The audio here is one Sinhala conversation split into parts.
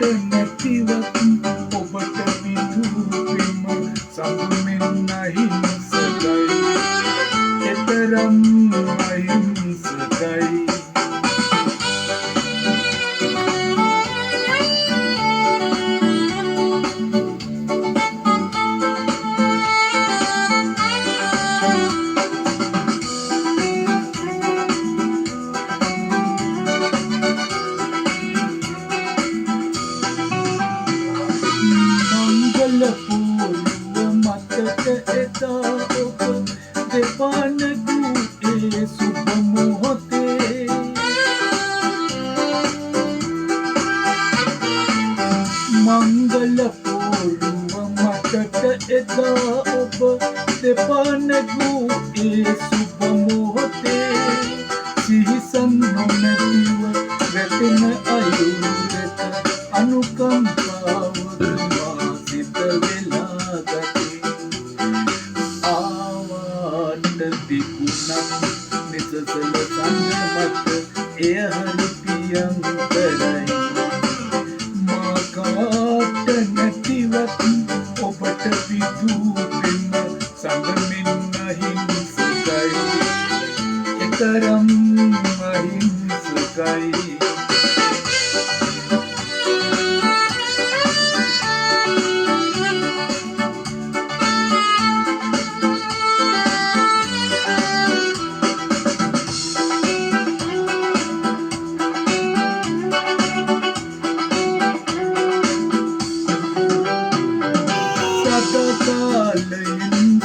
නැතිවත් ඔබට විදුපෙම සඳුමෙන් අහිංසකයි එතරම් අහිංසකයි පූර්ව මතක එදා ඔබ දෙපානදු ඒ සුබ මොහොතේ මංගල පූර්ව මතක එදා ඔබ දෙපානදු ඒ සුබ මොහොතේ සිහිසන් නොමැතිව වැටෙන අයුරට අනුකම්පාව තිබුණත් නිසසල සන්නමත එය හරි පියංකරයි මාකාට නැතිවත් ඔබට විදුපෙම සඳමින් අහිංසකයි එතරම් අහිංසකයි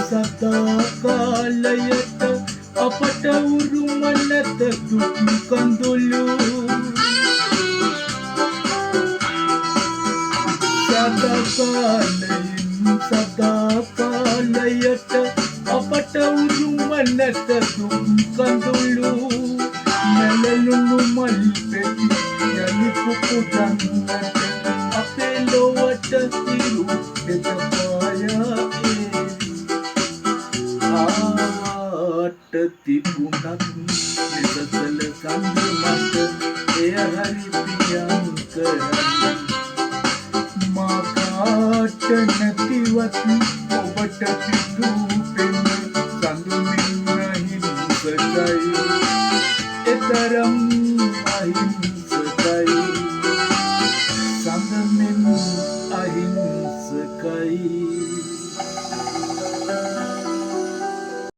සදා කාලයට අපට උරුම නැත දුක් කඳුළු සදා කාලයට අපට උරුම නැත දුක් කඳුළු නැලලුණු මල් පෙති යලි පුපුදන්නට අපේ ලොවට තිරු එදපායා තිබුණත් නිසසල සඳ මත එය හරි පියංකරයි මාකාට නැතිවත් ඔබට විදුපෙම සඳුමින් අහිංසකයි එතරම්